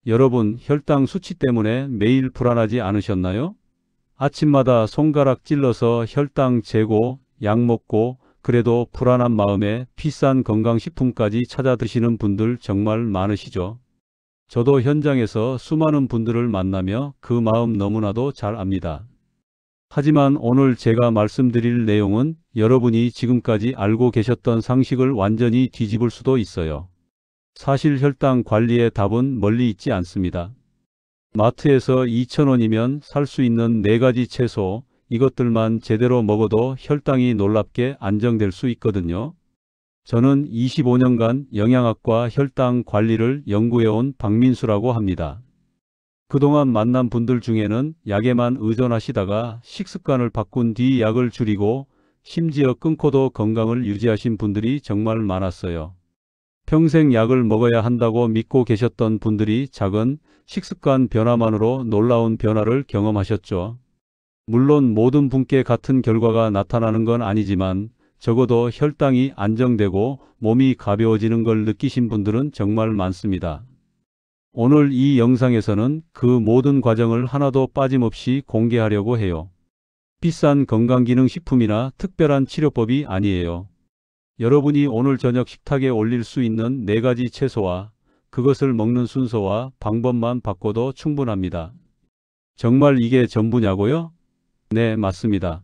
여러분, 혈당 수치 때문에 매일 불안하지 않으셨나요? 아침마다 손가락 찔러서 혈당 재고, 약 먹고, 그래도 불안한 마음에 비싼 건강식품까지 찾아 드시는 분들 정말 많으시죠? 저도 현장에서 수많은 분들을 만나며 그 마음 너무나도 잘 압니다. 하지만 오늘 제가 말씀드릴 내용은 여러분이 지금까지 알고 계셨던 상식을 완전히 뒤집을 수도 있어요. 사실 혈당 관리의 답은 멀리 있지 않습니다. 마트에서 2,000원이면 살 수 있는 4가지 채소, 이것들만 제대로 먹어도 혈당이 놀랍게 안정될 수 있거든요. 저는 25년간 영양학과 혈당 관리를 연구해온 박민수라고 합니다. 그동안 만난 분들 중에는 약에만 의존하시다가 식습관을 바꾼 뒤 약을 줄이고 심지어 끊고도 건강을 유지하신 분들이 정말 많았어요. 평생 약을 먹어야 한다고 믿고 계셨던 분들이 작은 식습관 변화만으로 놀라운 변화를 경험하셨죠. 물론 모든 분께 같은 결과가 나타나는 건 아니지만 적어도 혈당이 안정되고 몸이 가벼워지는 걸 느끼신 분들은 정말 많습니다. 오늘 이 영상에서는 그 모든 과정을 하나도 빠짐없이 공개하려고 해요. 비싼 건강기능식품이나 특별한 치료법이 아니에요. 여러분이 오늘 저녁 식탁에 올릴 수 있는 4가지 채소와 그것을 먹는 순서와 방법만 바꿔도 충분합니다. 정말 이게 전부냐고요? 네, 맞습니다.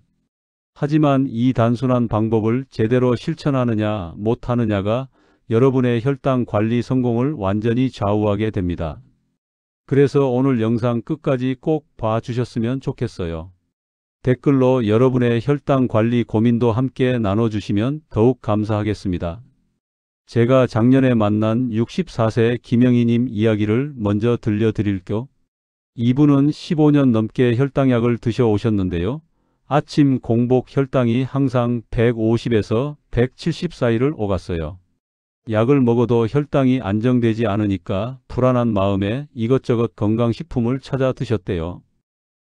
하지만 이 단순한 방법을 제대로 실천하느냐 못하느냐가 여러분의 혈당 관리 성공을 완전히 좌우하게 됩니다. 그래서 오늘 영상 끝까지 꼭 봐주셨으면 좋겠어요. 댓글로 여러분의 혈당 관리 고민도 함께 나눠주시면 더욱 감사하겠습니다. 제가 작년에 만난 64세 김영희님 이야기를 먼저 들려드릴게요. 이분은 15년 넘게 혈당약을 드셔오셨는데요. 아침 공복 혈당이 항상 150에서 170 사이를 오갔어요. 약을 먹어도 혈당이 안정되지 않으니까 불안한 마음에 이것저것 건강식품을 찾아 드셨대요.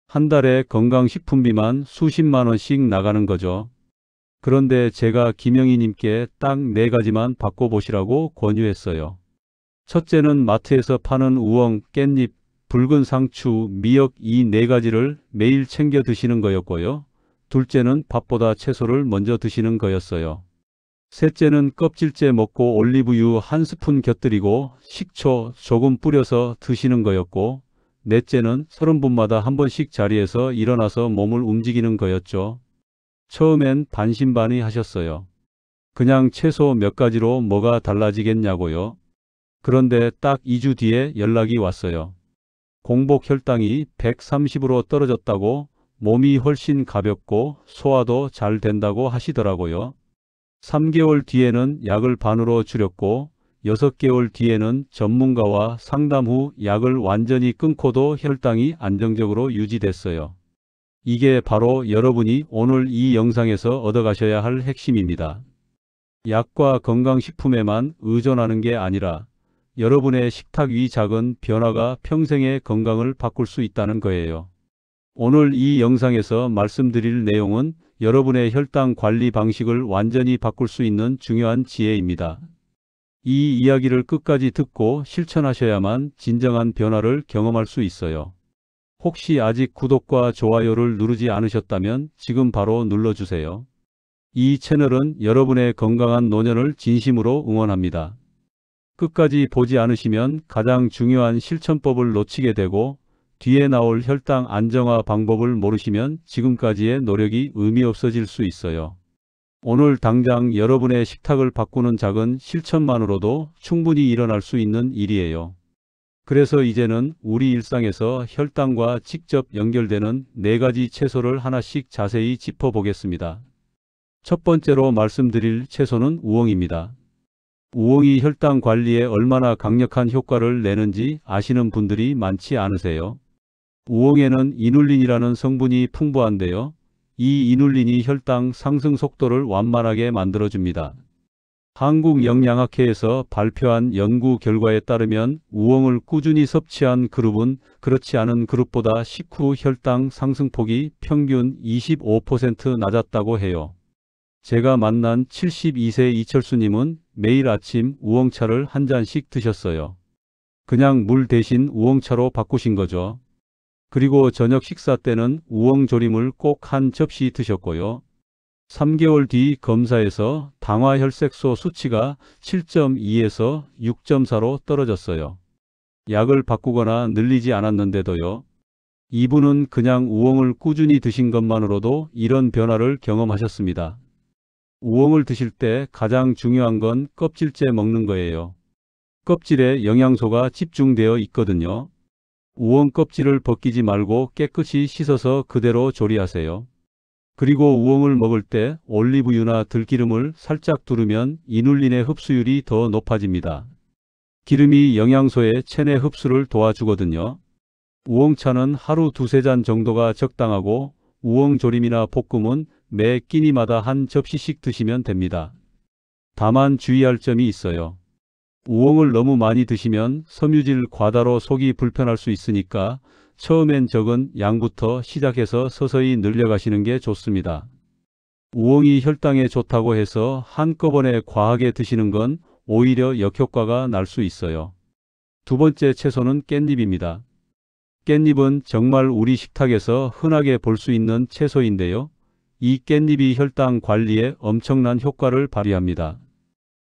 한 달에 건강식품비만 수십만 원씩 나가는 거죠. 그런데 제가 김영희님께 딱 4가지만 바꿔보시라고 권유했어요. 첫째는 마트에서 파는 우엉, 깻잎, 붉은 상추, 미역 이 4가지를 매일 챙겨 드시는 거였고요. 둘째는 밥보다 채소를 먼저 드시는 거였어요. 셋째는 껍질째 먹고 올리브유 1스푼 곁들이고 식초 조금 뿌려서 드시는 거였고, 넷째는 30분마다 한 번씩 자리에서 일어나서 몸을 움직이는 거였죠. 처음엔 반신반의하셨어요. 그냥 채소 몇 가지로 뭐가 달라지겠냐고요. 그런데 딱 2주 뒤에 연락이 왔어요. 공복 혈당이 130으로 떨어졌다고, 몸이 훨씬 가볍고 소화도 잘 된다고 하시더라고요. 3개월 뒤에는 약을 반으로 줄였고 6개월 뒤에는 전문가와 상담 후 약을 완전히 끊고도 혈당이 안정적으로 유지됐어요. 이게 바로 여러분이 오늘 이 영상에서 얻어가셔야 할 핵심입니다. 약과 건강식품에만 의존하는 게 아니라 여러분의 식탁 위 작은 변화가 평생의 건강을 바꿀 수 있다는 거예요. 오늘 이 영상에서 말씀드릴 내용은 여러분의 혈당 관리 방식을 완전히 바꿀 수 있는 중요한 지혜입니다. 이 이야기를 끝까지 듣고 실천하셔야만 진정한 변화를 경험할 수 있어요. 혹시 아직 구독과 좋아요를 누르지 않으셨다면 지금 바로 눌러주세요. 이 채널은 여러분의 건강한 노년을 진심으로 응원합니다. 끝까지 보지 않으시면 가장 중요한 실천법을 놓치게 되고 뒤에 나올 혈당 안정화 방법을 모르시면 지금까지의 노력이 의미 없어질 수 있어요. 오늘 당장 여러분의 식탁을 바꾸는 작은 실천만으로도 충분히 일어날 수 있는 일이에요. 그래서 이제는 우리 일상에서 혈당과 직접 연결되는 4가지 채소를 하나씩 자세히 짚어보겠습니다. 첫 번째로 말씀드릴 채소는 우엉입니다. 우엉이 혈당 관리에 얼마나 강력한 효과를 내는지 아시는 분들이 많지 않으세요? 우엉에는 이눌린이라는 성분이 풍부한데요. 이 이눌린이 혈당 상승 속도를 완만하게 만들어줍니다. 한국영양학회에서 발표한 연구 결과에 따르면 우엉을 꾸준히 섭취한 그룹은 그렇지 않은 그룹보다 식후 혈당 상승폭이 평균 25% 낮았다고 해요. 제가 만난 72세 이철수님은 매일 아침 우엉차를 한 잔씩 드셨어요. 그냥 물 대신 우엉차로 바꾸신 거죠. 그리고 저녁 식사 때는 우엉조림을 꼭 한 접시 드셨고요. 3개월 뒤 검사에서 당화혈색소 수치가 7.2에서 6.4로 떨어졌어요. 약을 바꾸거나 늘리지 않았는데도요. 이분은 그냥 우엉을 꾸준히 드신 것만으로도 이런 변화를 경험하셨습니다. 우엉을 드실 때 가장 중요한 건 껍질째 먹는 거예요. 껍질에 영양소가 집중되어 있거든요. 우엉 껍질을 벗기지 말고 깨끗이 씻어서 그대로 조리하세요. 그리고 우엉을 먹을 때 올리브유나 들기름을 살짝 두르면 이눌린의 흡수율이 더 높아집니다. 기름이 영양소의 체내 흡수를 도와주거든요. 우엉차는 하루 2~3잔 정도가 적당하고 우엉조림이나 볶음은 매 끼니마다 한 접시씩 드시면 됩니다. 다만 주의할 점이 있어요. 우엉을 너무 많이 드시면 섬유질 과다로 속이 불편할 수 있으니까 처음엔 적은 양부터 시작해서 서서히 늘려가시는 게 좋습니다. 우엉이 혈당에 좋다고 해서 한꺼번에 과하게 드시는 건 오히려 역효과가 날 수 있어요. 두 번째 채소는 깻잎입니다. 깻잎은 정말 우리 식탁에서 흔하게 볼 수 있는 채소인데요. 이 깻잎이 혈당 관리에 엄청난 효과를 발휘합니다.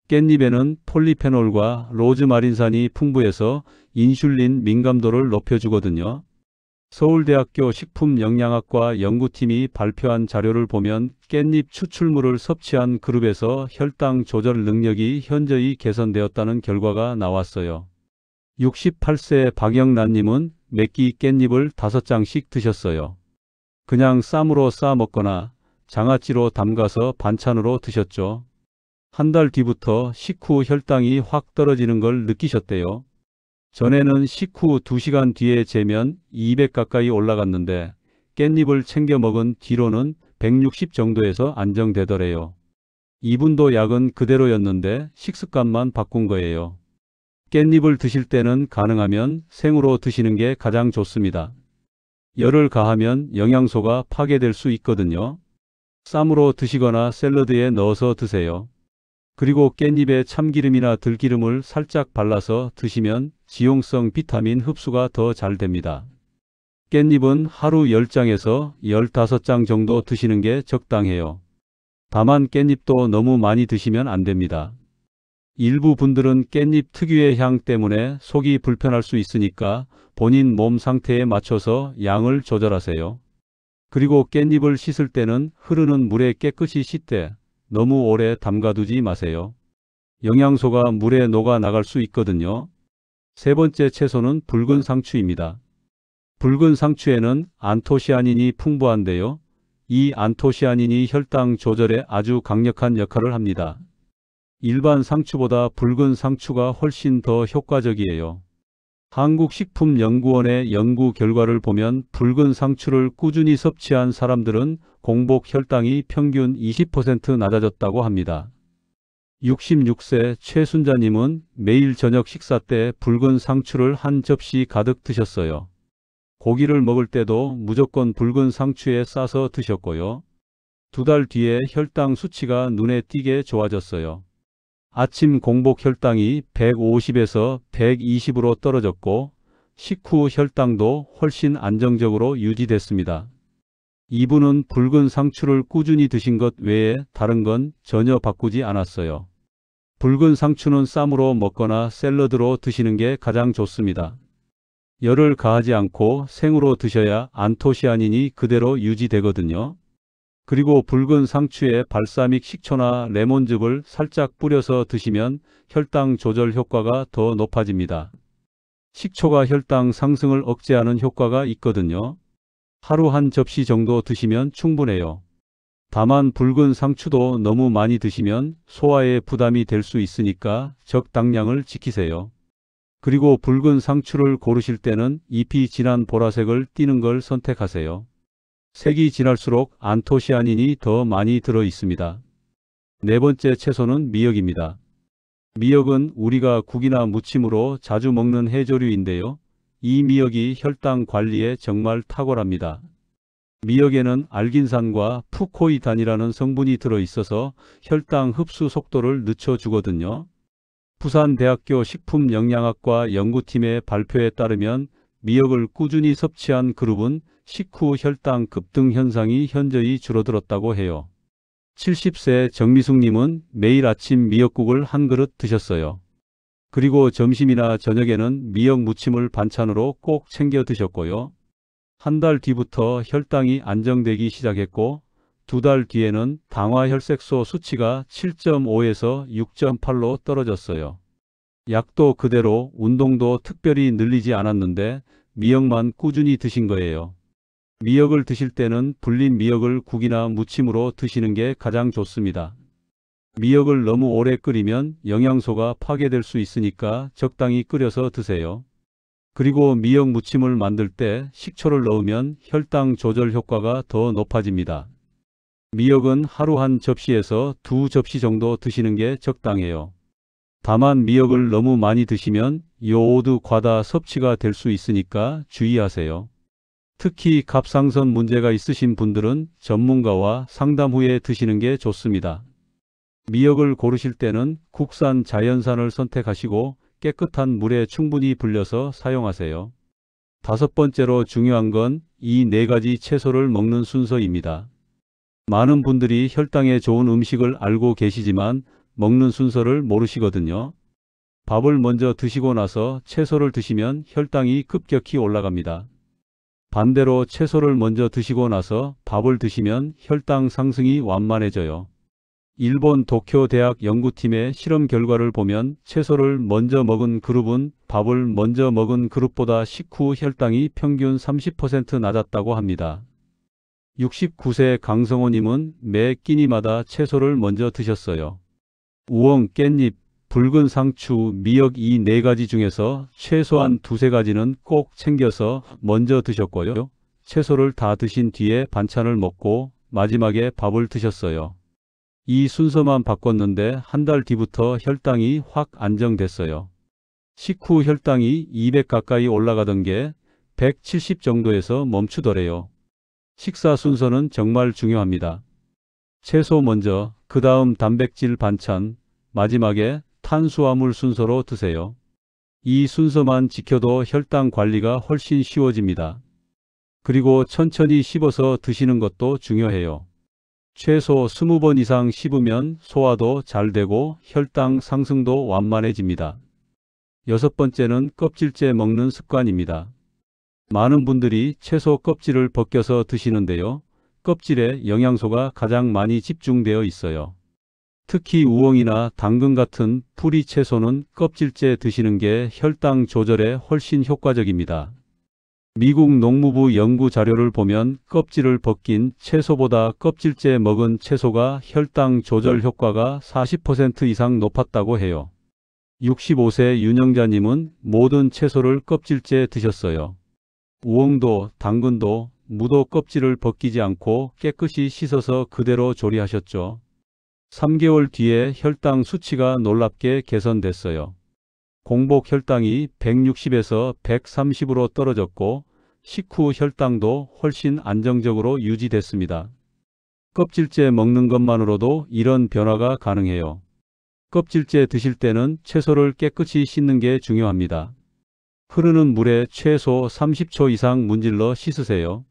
깻잎에는 폴리페놀과 로즈마린산이 풍부해서 인슐린 민감도를 높여주거든요. 서울대학교 식품영양학과 연구팀이 발표한 자료를 보면 깻잎 추출물을 섭취한 그룹에서 혈당 조절 능력이 현저히 개선되었다는 결과가 나왔어요. 68세 박영란님은 매끼 깻잎을 5장씩 드셨어요. 그냥 쌈으로 싸 먹거나 장아찌로 담가서 반찬으로 드셨죠. 한 달 뒤부터 식후 혈당이 확 떨어지는 걸 느끼셨대요. 전에는 식후 2시간 뒤에 재면 200 가까이 올라갔는데 깻잎을 챙겨 먹은 뒤로는 160 정도에서 안정되더래요. 이분도 약은 그대로였는데 식습관만 바꾼 거예요. 깻잎을 드실 때는 가능하면 생으로 드시는 게 가장 좋습니다. 열을 가하면 영양소가 파괴될 수 있거든요. 쌈으로 드시거나 샐러드에 넣어서 드세요. 그리고 깻잎에 참기름이나 들기름을 살짝 발라서 드시면 지용성 비타민 흡수가 더 잘 됩니다. 깻잎은 하루 10장에서 15장 정도 드시는 게 적당해요. 다만 깻잎도 너무 많이 드시면 안 됩니다. 일부 분들은 깻잎 특유의 향 때문에 속이 불편할 수 있으니까 본인 몸 상태에 맞춰서 양을 조절하세요. 그리고 깻잎을 씻을 때는 흐르는 물에 깨끗이 씻되 너무 오래 담가두지 마세요. 영양소가 물에 녹아 나갈 수 있거든요. 세 번째 채소는 붉은 상추입니다. 붉은 상추에는 안토시아닌이 풍부한데요. 이 안토시아닌이 혈당 조절에 아주 강력한 역할을 합니다. 일반 상추보다 붉은 상추가 훨씬 더 효과적이에요. 한국식품연구원의 연구 결과를 보면 붉은 상추를 꾸준히 섭취한 사람들은 공복 혈당이 평균 20% 낮아졌다고 합니다. 66세 최순자님은 매일 저녁 식사 때 붉은 상추를 한 접시 가득 드셨어요. 고기를 먹을 때도 무조건 붉은 상추에 싸서 드셨고요. 2달 뒤에 혈당 수치가 눈에 띄게 좋아졌어요. 아침 공복 혈당이 150에서 120으로 떨어졌고 식후 혈당도 훨씬 안정적으로 유지됐습니다. 이분은 붉은 상추를 꾸준히 드신 것 외에 다른 건 전혀 바꾸지 않았어요. 붉은 상추는 쌈으로 먹거나 샐러드로 드시는 게 가장 좋습니다. 열을 가하지 않고 생으로 드셔야 안토시아닌이 그대로 유지되거든요. 그리고 붉은 상추에 발사믹 식초나 레몬즙을 살짝 뿌려서 드시면 혈당 조절 효과가 더 높아집니다. 식초가 혈당 상승을 억제하는 효과가 있거든요. 하루 한 접시 정도 드시면 충분해요. 다만 붉은 상추도 너무 많이 드시면 소화에 부담이 될 수 있으니까 적당량을 지키세요. 그리고 붉은 상추를 고르실 때는 잎이 진한 보라색을 띠는 걸 선택하세요. 색이 진할수록 안토시아닌이 더 많이 들어 있습니다. 네 번째 채소는 미역입니다. 미역은 우리가 국이나 무침으로 자주 먹는 해조류인데요. 이 미역이 혈당 관리에 정말 탁월합니다. 미역에는 알긴산과 푸코이단이라는 성분이 들어 있어서 혈당 흡수 속도를 늦춰주거든요. 부산대학교 식품영양학과 연구팀의 발표에 따르면 미역을 꾸준히 섭취한 그룹은 식후 혈당 급등 현상이 현저히 줄어들었다고 해요. 70세 정미숙님은 매일 아침 미역국을 한 그릇 드셨어요. 그리고 점심이나 저녁에는 미역 무침을 반찬으로 꼭 챙겨 드셨고요. 한 달 뒤부터 혈당이 안정되기 시작했고 2달 뒤에는 당화혈색소 수치가 7.5에서 6.8로 떨어졌어요. 약도 그대로, 운동도 특별히 늘리지 않았는데 미역만 꾸준히 드신 거예요. 미역을 드실 때는 불린 미역을 국이나 무침으로 드시는 게 가장 좋습니다. 미역을 너무 오래 끓이면 영양소가 파괴될 수 있으니까 적당히 끓여서 드세요. 그리고 미역 무침을 만들 때 식초를 넣으면 혈당 조절 효과가 더 높아집니다. 미역은 하루 한 접시에서 2접시 정도 드시는 게 적당해요. 다만 미역을 너무 많이 드시면 요오드 과다 섭취가 될 수 있으니까 주의하세요. 특히 갑상선 문제가 있으신 분들은 전문가와 상담 후에 드시는 게 좋습니다. 미역을 고르실 때는 국산 자연산을 선택하시고 깨끗한 물에 충분히 불려서 사용하세요. 5번째로 중요한 건 이 4가지 채소를 먹는 순서입니다. 많은 분들이 혈당에 좋은 음식을 알고 계시지만 먹는 순서를 모르시거든요. 밥을 먼저 드시고 나서 채소를 드시면 혈당이 급격히 올라갑니다. 반대로 채소를 먼저 드시고 나서 밥을 드시면 혈당 상승이 완만해져요. 일본 도쿄 대학 연구팀의 실험 결과를 보면 채소를 먼저 먹은 그룹은 밥을 먼저 먹은 그룹보다 식후 혈당이 평균 30% 낮았다고 합니다. 69세 강성호님은 매 끼니마다 채소를 먼저 드셨어요. 우엉, 깻잎, 붉은 상추, 미역 이 4가지 중에서 최소한 2~3가지는 꼭 챙겨서 먼저 드셨고요. 채소를 다 드신 뒤에 반찬을 먹고 마지막에 밥을 드셨어요. 이 순서만 바꿨는데 한 달 뒤부터 혈당이 확 안정됐어요. 식후 혈당이 200 가까이 올라가던 게 170 정도에서 멈추더래요. 식사 순서는 정말 중요합니다. 채소 먼저, 그 다음 단백질 반찬, 마지막에 탄수화물 순서로 드세요. 이 순서만 지켜도 혈당 관리가 훨씬 쉬워집니다. 그리고 천천히 씹어서 드시는 것도 중요해요. 최소 20번 이상 씹으면 소화도 잘 되고 혈당 상승도 완만해집니다. 6번째는 껍질째 먹는 습관입니다. 많은 분들이 채소 껍질을 벗겨서 드시는데요. 껍질에 영양소가 가장 많이 집중되어 있어요. 특히 우엉이나 당근 같은 풀이 채소는 껍질째 드시는 게 혈당 조절에 훨씬 효과적입니다. 미국 농무부 연구 자료를 보면 껍질을 벗긴 채소보다 껍질째 먹은 채소가 혈당 조절 효과가 40% 이상 높았다고 해요. 65세 윤영자님은 모든 채소를 껍질째 드셨어요. 우엉도 당근도 무도 껍질을 벗기지 않고 깨끗이 씻어서 그대로 조리하셨죠. 3개월 뒤에 혈당 수치가 놀랍게 개선됐어요. 공복 혈당이 160에서 130으로 떨어졌고 식후 혈당도 훨씬 안정적으로 유지됐습니다. 껍질째 먹는 것만으로도 이런 변화가 가능해요. 껍질째 드실 때는 채소를 깨끗이 씻는 게 중요합니다. 흐르는 물에 최소 30초 이상 문질러 씻으세요.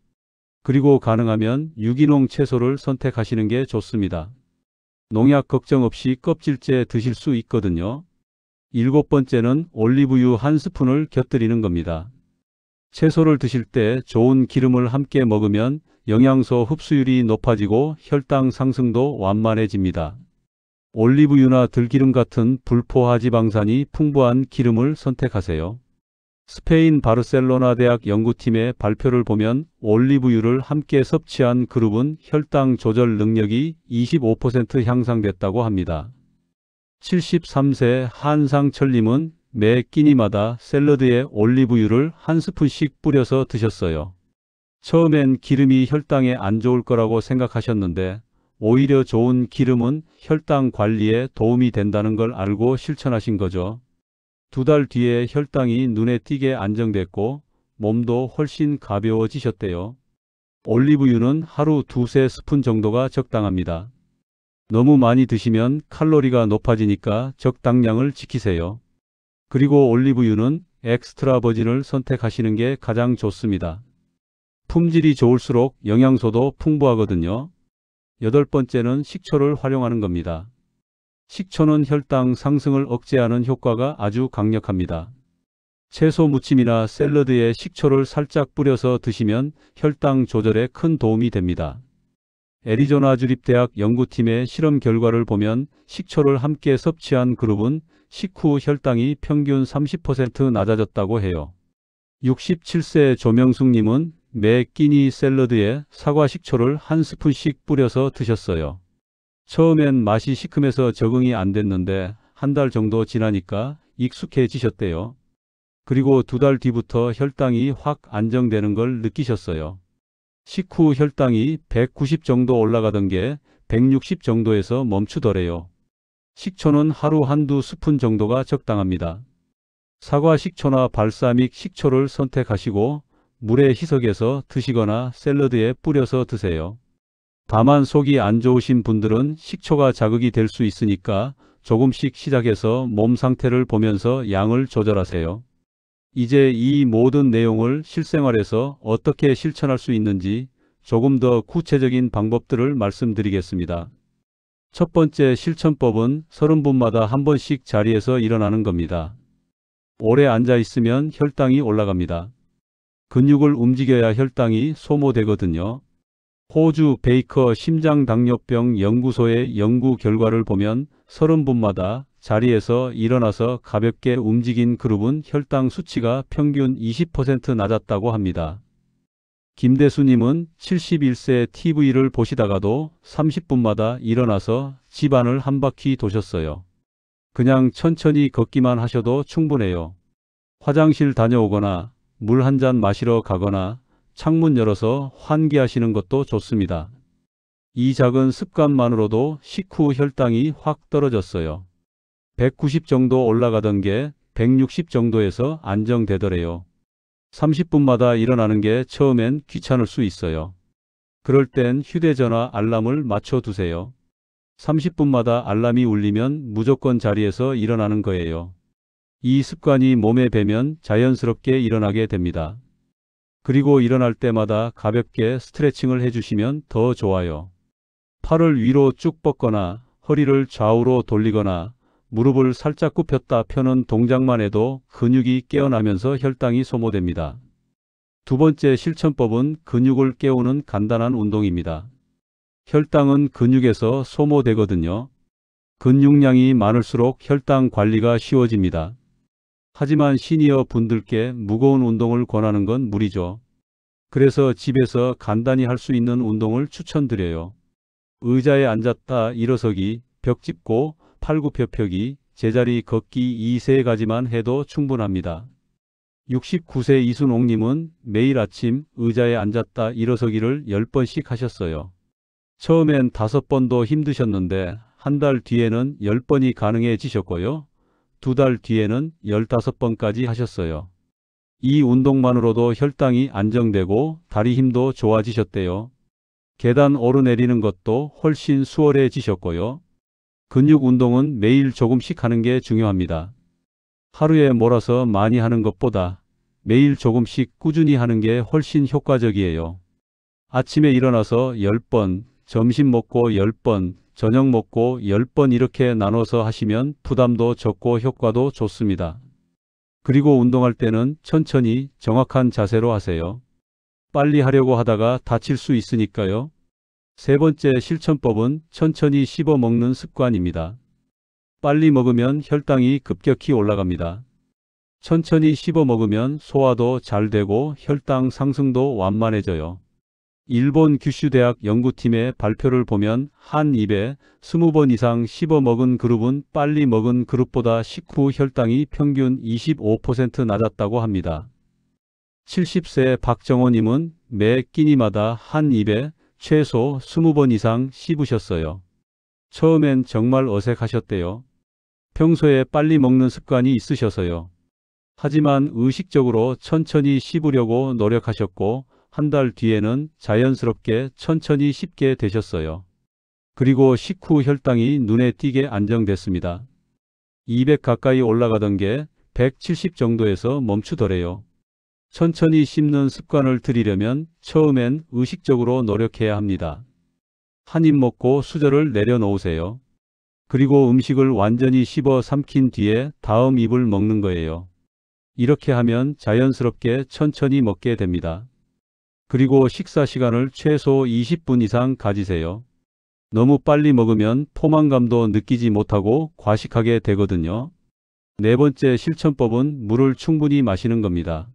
그리고 가능하면 유기농 채소를 선택하시는 게 좋습니다. 농약 걱정 없이 껍질째 드실 수 있거든요. 7번째는 올리브유 한 스푼을 곁들이는 겁니다. 채소를 드실 때 좋은 기름을 함께 먹으면 영양소 흡수율이 높아지고 혈당 상승도 완만해집니다. 올리브유나 들기름 같은 불포화지방산이 풍부한 기름을 선택하세요. 스페인 바르셀로나 대학 연구팀의 발표를 보면 올리브유를 함께 섭취한 그룹은 혈당 조절 능력이 25% 향상됐다고 합니다. 73세 한상철님은 매 끼니마다 샐러드에 올리브유를 한 스푼씩 뿌려서 드셨어요. 처음엔 기름이 혈당에 안 좋을 거라고 생각하셨는데 오히려 좋은 기름은 혈당 관리에 도움이 된다는 걸 알고 실천하신 거죠. 2달 뒤에 혈당이 눈에 띄게 안정됐고 몸도 훨씬 가벼워지셨대요. 올리브유는 하루 2~3스푼 정도가 적당합니다. 너무 많이 드시면 칼로리가 높아지니까 적당량을 지키세요. 그리고 올리브유는 엑스트라 버진을 선택하시는 게 가장 좋습니다. 품질이 좋을수록 영양소도 풍부하거든요. 여덟 번째는 식초를 활용하는 겁니다. 식초는 혈당 상승을 억제하는 효과가 아주 강력합니다. 채소 무침이나 샐러드에 식초를 살짝 뿌려서 드시면 혈당 조절에 큰 도움이 됩니다. 애리조나 주립대학 연구팀의 실험 결과를 보면 식초를 함께 섭취한 그룹은 식후 혈당이 평균 30% 낮아졌다고 해요. 67세 조명숙님은 매 끼니 샐러드에 사과 식초를 한 스푼씩 뿌려서 드셨어요. 처음엔 맛이 시큼해서 적응이 안 됐는데 한 달 정도 지나니까 익숙해지셨대요. 그리고 두 달 뒤부터 혈당이 확 안정되는 걸 느끼셨어요. 식후 혈당이 190 정도 올라가던 게 160 정도에서 멈추더래요. 식초는 하루 한두 스푼 정도가 적당합니다. 사과 식초나 발사믹 식초를 선택하시고 물에 희석해서 드시거나 샐러드에 뿌려서 드세요. 다만 속이 안 좋으신 분들은 식초가 자극이 될 수 있으니까 조금씩 시작해서 몸 상태를 보면서 양을 조절하세요. 이제 이 모든 내용을 실생활에서 어떻게 실천할 수 있는지 조금 더 구체적인 방법들을 말씀드리겠습니다. 첫 번째 실천법은 30분마다 한 번씩 자리에서 일어나는 겁니다. 오래 앉아 있으면 혈당이 올라갑니다. 근육을 움직여야 혈당이 소모되거든요. 호주 베이커 심장당뇨병 연구소의 연구 결과를 보면 30분마다 자리에서 일어나서 가볍게 움직인 그룹은 혈당 수치가 평균 20% 낮았다고 합니다. 김대수님은 71세 TV를 보시다가도 30분마다 일어나서 집안을 한 바퀴 도셨어요. 그냥 천천히 걷기만 하셔도 충분해요. 화장실 다녀오거나 물 한 잔 마시러 가거나 창문 열어서 환기하시는 것도 좋습니다. 이 작은 습관만으로도 식후 혈당이 확 떨어졌어요. 190 정도 올라가던 게 160 정도에서 안정되더래요. 30분마다 일어나는 게 처음엔 귀찮을 수 있어요. 그럴 땐 휴대전화 알람을 맞춰 두세요. 30분마다 알람이 울리면 무조건 자리에서 일어나는 거예요. 이 습관이 몸에 배면 자연스럽게 일어나게 됩니다. 그리고 일어날 때마다 가볍게 스트레칭을 해주시면 더 좋아요. 팔을 위로 쭉 뻗거나 허리를 좌우로 돌리거나 무릎을 살짝 굽혔다 펴는 동작만 해도 근육이 깨어나면서 혈당이 소모됩니다. 두 번째 실천법은 근육을 깨우는 간단한 운동입니다. 혈당은 근육에서 소모되거든요. 근육량이 많을수록 혈당 관리가 쉬워집니다. 하지만 시니어 분들께 무거운 운동을 권하는 건 무리죠. 그래서 집에서 간단히 할 수 있는 운동을 추천드려요. 의자에 앉았다 일어서기, 벽 짚고, 팔굽혀 펴기, 제자리 걷기 이 세 가지만 해도 충분합니다. 69세 이순옥님은 매일 아침 의자에 앉았다 일어서기를 10번씩 하셨어요. 처음엔 5번도 힘드셨는데 한 달 뒤에는 10번이 가능해지셨고요. 두 달 뒤에는 15번까지 하셨어요. 이 운동만으로도 혈당이 안정되고 다리 힘도 좋아지셨대요. 계단 오르내리는 것도 훨씬 수월해지셨고요. 근육 운동은 매일 조금씩 하는 게 중요합니다. 하루에 몰아서 많이 하는 것보다 매일 조금씩 꾸준히 하는 게 훨씬 효과적이에요. 아침에 일어나서 10번, 점심 먹고 10번, 저녁 먹고 10번 이렇게 나눠서 하시면 부담도 적고 효과도 좋습니다. 그리고 운동할 때는 천천히 정확한 자세로 하세요. 빨리 하려고 하다가 다칠 수 있으니까요. 세 번째 실천법은 천천히 씹어 먹는 습관입니다. 빨리 먹으면 혈당이 급격히 올라갑니다. 천천히 씹어 먹으면 소화도 잘 되고 혈당 상승도 완만해져요. 일본 규슈 대학 연구팀의 발표를 보면 한 입에 20번 이상 씹어 먹은 그룹은 빨리 먹은 그룹보다 식후 혈당이 평균 25% 낮았다고 합니다. 70세 박정호님은 매 끼니마다 한 입에 최소 20번 이상 씹으셨어요. 처음엔 정말 어색하셨대요. 평소에 빨리 먹는 습관이 있으셔서요. 하지만 의식적으로 천천히 씹으려고 노력하셨고 한 달 뒤에는 자연스럽게 천천히 씹게 되셨어요. 그리고 식후 혈당이 눈에 띄게 안정됐습니다. 200 가까이 올라가던 게 170 정도에서 멈추더래요. 천천히 씹는 습관을 들이려면 처음엔 의식적으로 노력해야 합니다. 한 입 먹고 수저를 내려놓으세요. 그리고 음식을 완전히 씹어 삼킨 뒤에 다음 입을 먹는 거예요. 이렇게 하면 자연스럽게 천천히 먹게 됩니다. 그리고 식사 시간을 최소 20분 이상 가지세요. 너무 빨리 먹으면 포만감도 느끼지 못하고 과식하게 되거든요. 네 번째 실천법은 물을 충분히 마시는 겁니다.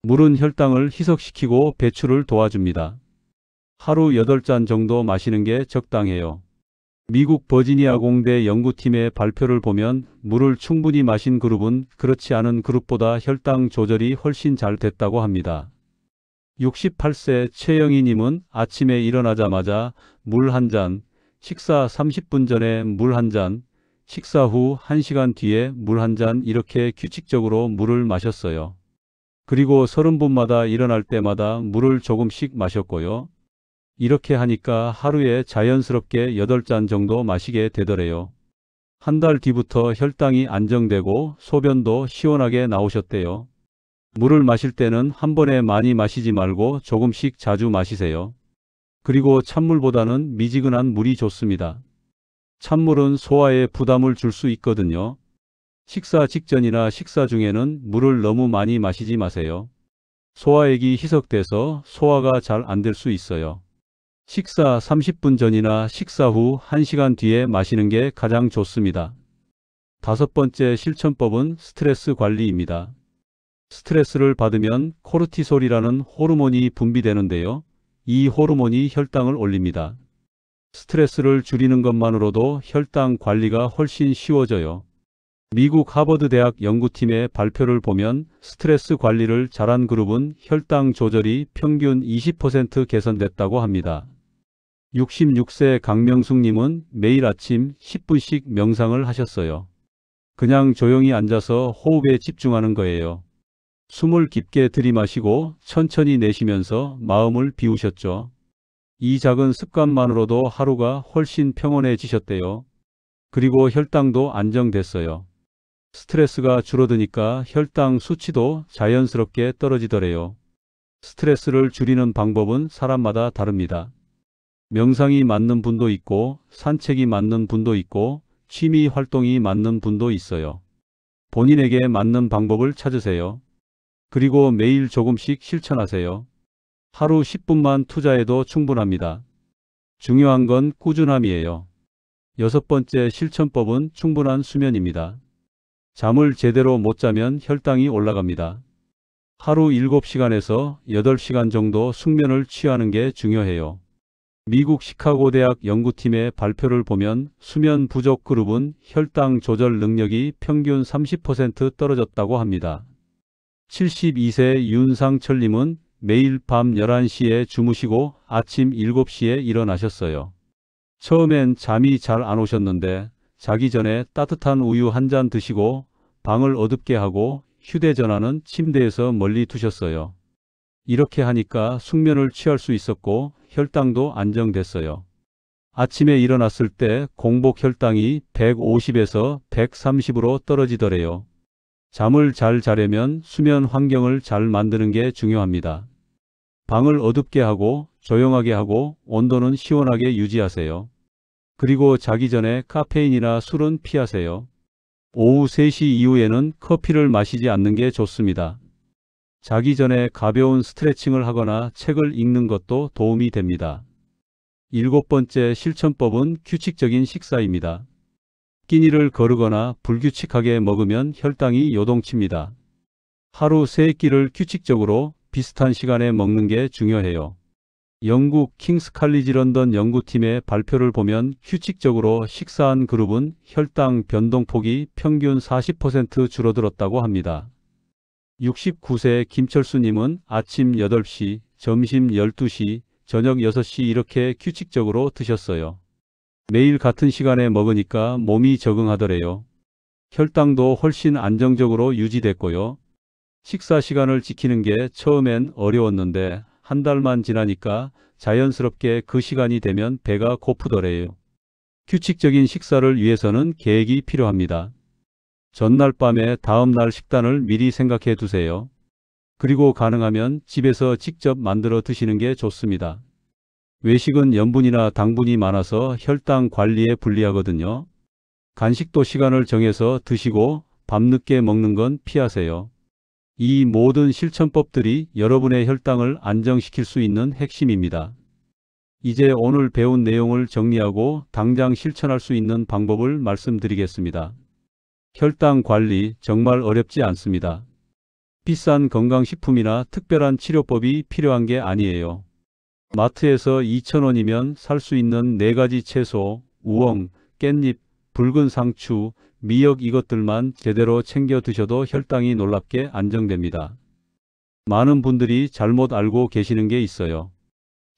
물은 혈당을 희석시키고 배출을 도와줍니다. 하루 8잔 정도 마시는 게 적당해요. 미국 버지니아 공대 연구팀의 발표를 보면 물을 충분히 마신 그룹은 그렇지 않은 그룹보다 혈당 조절이 훨씬 잘 됐다고 합니다. 68세 최영희님은 아침에 일어나자마자 물 한 잔, 식사 30분 전에 물 한 잔, 식사 후 1시간 뒤에 물 한 잔 이렇게 규칙적으로 물을 마셨어요. 그리고 30분마다 일어날 때마다 물을 조금씩 마셨고요. 이렇게 하니까 하루에 자연스럽게 8잔 정도 마시게 되더래요. 한 달 뒤부터 혈당이 안정되고 소변도 시원하게 나오셨대요. 물을 마실 때는 한 번에 많이 마시지 말고 조금씩 자주 마시세요. 그리고 찬물보다는 미지근한 물이 좋습니다. 찬물은 소화에 부담을 줄 수 있거든요. 식사 직전이나 식사 중에는 물을 너무 많이 마시지 마세요. 소화액이 희석돼서 소화가 잘 안 될 수 있어요. 식사 30분 전이나 식사 후 1시간 뒤에 마시는 게 가장 좋습니다. 다섯 번째 실천법은 스트레스 관리입니다. 스트레스를 받으면 코르티솔이라는 호르몬이 분비되는데요. 이 호르몬이 혈당을 올립니다. 스트레스를 줄이는 것만으로도 혈당 관리가 훨씬 쉬워져요. 미국 하버드 대학 연구팀의 발표를 보면 스트레스 관리를 잘한 그룹은 혈당 조절이 평균 20% 개선됐다고 합니다. 66세 강명숙님은 매일 아침 10분씩 명상을 하셨어요. 그냥 조용히 앉아서 호흡에 집중하는 거예요. 숨을 깊게 들이마시고 천천히 내쉬면서 마음을 비우셨죠. 이 작은 습관만으로도 하루가 훨씬 평온해지셨대요. 그리고 혈당도 안정됐어요. 스트레스가 줄어드니까 혈당 수치도 자연스럽게 떨어지더래요. 스트레스를 줄이는 방법은 사람마다 다릅니다. 명상이 맞는 분도 있고 산책이 맞는 분도 있고 취미 활동이 맞는 분도 있어요. 본인에게 맞는 방법을 찾으세요. 그리고 매일 조금씩 실천하세요. 하루 10분만 투자해도 충분합니다. 중요한 건 꾸준함이에요. 여섯 번째 실천법은 충분한 수면입니다. 잠을 제대로 못 자면 혈당이 올라갑니다. 하루 7시간에서 8시간 정도 숙면을 취하는 게 중요해요. 미국 시카고 대학 연구팀의 발표를 보면 수면 부족 그룹은 혈당 조절 능력이 평균 30% 떨어졌다고 합니다. 72세 윤상철님은 매일 밤 11시에 주무시고 아침 7시에 일어나셨어요. 처음엔 잠이 잘 안 오셨는데 자기 전에 따뜻한 우유 한 잔 드시고 방을 어둡게 하고 휴대전화는 침대에서 멀리 두셨어요. 이렇게 하니까 숙면을 취할 수 있었고 혈당도 안정됐어요. 아침에 일어났을 때 공복 혈당이 150에서 130으로 떨어지더래요. 잠을 잘 자려면 수면 환경을 잘 만드는 게 중요합니다. 방을 어둡게 하고 조용하게 하고 온도는 시원하게 유지하세요. 그리고 자기 전에 카페인이나 술은 피하세요. 오후 3시 이후에는 커피를 마시지 않는 게 좋습니다. 자기 전에 가벼운 스트레칭을 하거나 책을 읽는 것도 도움이 됩니다. 일곱 번째 실천법은 규칙적인 식사입니다. 끼니를 거르거나 불규칙하게 먹으면 혈당이 요동칩니다. 하루 3끼를 규칙적으로 비슷한 시간에 먹는 게 중요해요. 영국 킹스 칼리지 런던 연구팀의 발표를 보면 규칙적으로 식사한 그룹은 혈당 변동폭이 평균 40% 줄어들었다고 합니다. 69세 김철수님은 아침 8시, 점심 12시, 저녁 6시 이렇게 규칙적으로 드셨어요. 매일 같은 시간에 먹으니까 몸이 적응하더래요. 혈당도 훨씬 안정적으로 유지됐고요. 식사 시간을 지키는 게 처음엔 어려웠는데 한 달만 지나니까 자연스럽게 그 시간이 되면 배가 고프더래요. 규칙적인 식사를 위해서는 계획이 필요합니다. 전날 밤에 다음날 식단을 미리 생각해 두세요. 그리고 가능하면 집에서 직접 만들어 드시는 게 좋습니다. 외식은 염분이나 당분이 많아서 혈당 관리에 불리하거든요. 간식도 시간을 정해서 드시고 밤늦게 먹는 건 피하세요. 이 모든 실천법들이 여러분의 혈당을 안정시킬 수 있는 핵심입니다. 이제 오늘 배운 내용을 정리하고 당장 실천할 수 있는 방법을 말씀드리겠습니다. 혈당 관리 정말 어렵지 않습니다. 비싼 건강식품이나 특별한 치료법이 필요한 게 아니에요. 마트에서 2,000원이면 살 수 있는 4가지 채소, 우엉, 깻잎, 붉은 상추, 미역 이것들만 제대로 챙겨 드셔도 혈당이 놀랍게 안정됩니다. 많은 분들이 잘못 알고 계시는 게 있어요.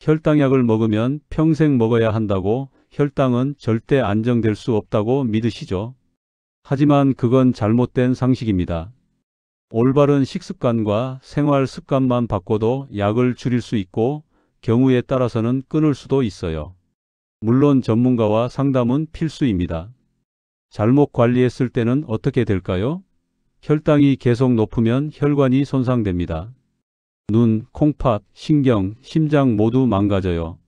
혈당약을 먹으면 평생 먹어야 한다고, 혈당은 절대 안정될 수 없다고 믿으시죠? 하지만 그건 잘못된 상식입니다. 올바른 식습관과 생활 습관만 바꿔도 약을 줄일 수 있고 경우에 따라서는 끊을 수도 있어요. 물론 전문가와 상담은 필수입니다. 잘못 관리했을 때는 어떻게 될까요? 혈당이 계속 높으면 혈관이 손상됩니다. 눈, 콩팥, 신경, 심장 모두 망가져요.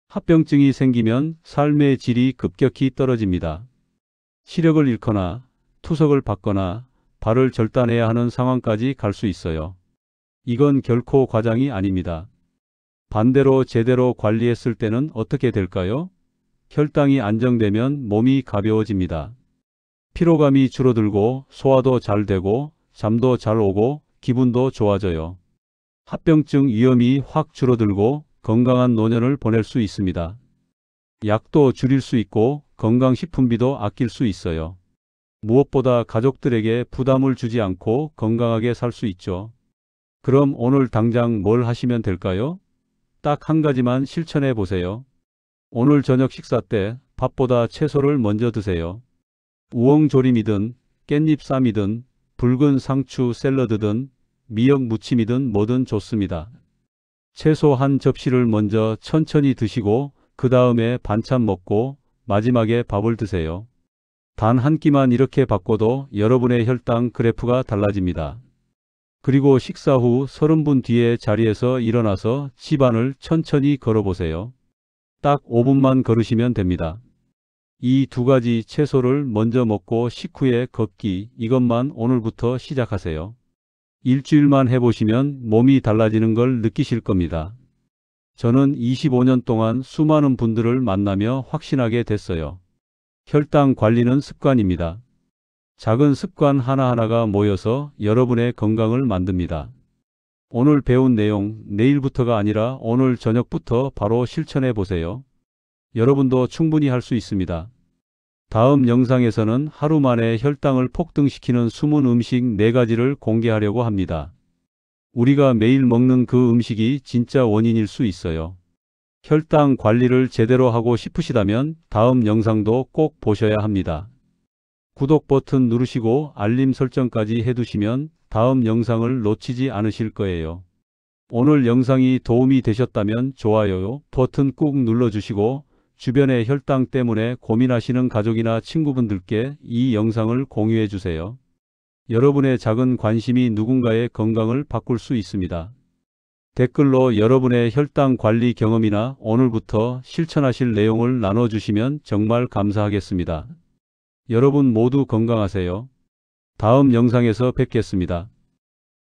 합병증이 생기면 삶의 질이 급격히 떨어집니다. 시력을 잃거나 투석을 받거나 발을 절단해야 하는 상황까지 갈 수 있어요. 이건 결코 과장이 아닙니다. 반대로 제대로 관리했을 때는 어떻게 될까요? 혈당이 안정되면 몸이 가벼워집니다. 피로감이 줄어들고 소화도 잘 되고 잠도 잘 오고 기분도 좋아져요. 합병증 위험이 확 줄어들고 건강한 노년을 보낼 수 있습니다. 약도 줄일 수 있고 건강식품비도 아낄 수 있어요. 무엇보다 가족들에게 부담을 주지 않고 건강하게 살 수 있죠. 그럼 오늘 당장 뭘 하시면 될까요? 딱 한 가지만 실천해 보세요. 오늘 저녁 식사 때 밥보다 채소를 먼저 드세요. 우엉조림이든 깻잎쌈이든 붉은 상추 샐러드든 미역 무침이든 뭐든 좋습니다. 채소 한 접시를 먼저 천천히 드시고 그 다음에 반찬 먹고 마지막에 밥을 드세요. 단 한 끼만 이렇게 바꿔도 여러분의 혈당 그래프가 달라집니다. 그리고 식사 후 30분 뒤에 자리에서 일어나서 집안을 천천히 걸어보세요. 딱 5분만 걸으시면 됩니다. 이 2가지 채소를 먼저 먹고 식후에 걷기, 이것만 오늘부터 시작하세요. 일주일만 해보시면 몸이 달라지는 걸 느끼실 겁니다. 저는 25년 동안 수많은 분들을 만나며 확신하게 됐어요. 혈당 관리는 습관입니다. 작은 습관 하나하나가 모여서 여러분의 건강을 만듭니다. 오늘 배운 내용 내일부터가 아니라 오늘 저녁부터 바로 실천해 보세요. 여러분도 충분히 할 수 있습니다. 다음 영상에서는 하루 만에 혈당을 폭등시키는 숨은 음식 4가지를 공개하려고 합니다. 우리가 매일 먹는 그 음식이 진짜 원인일 수 있어요. 혈당 관리를 제대로 하고 싶으시다면 다음 영상도 꼭 보셔야 합니다. 구독 버튼 누르시고 알림 설정까지 해두시면 다음 영상을 놓치지 않으실 거예요. 오늘 영상이 도움이 되셨다면 좋아요 버튼 꾹 눌러주시고 주변의 혈당 때문에 고민하시는 가족이나 친구분들께 이 영상을 공유해 주세요. 여러분의 작은 관심이 누군가의 건강을 바꿀 수 있습니다. 댓글로 여러분의 혈당 관리 경험이나 오늘부터 실천하실 내용을 나눠주시면 정말 감사하겠습니다. 여러분 모두 건강하세요. 다음 영상에서 뵙겠습니다.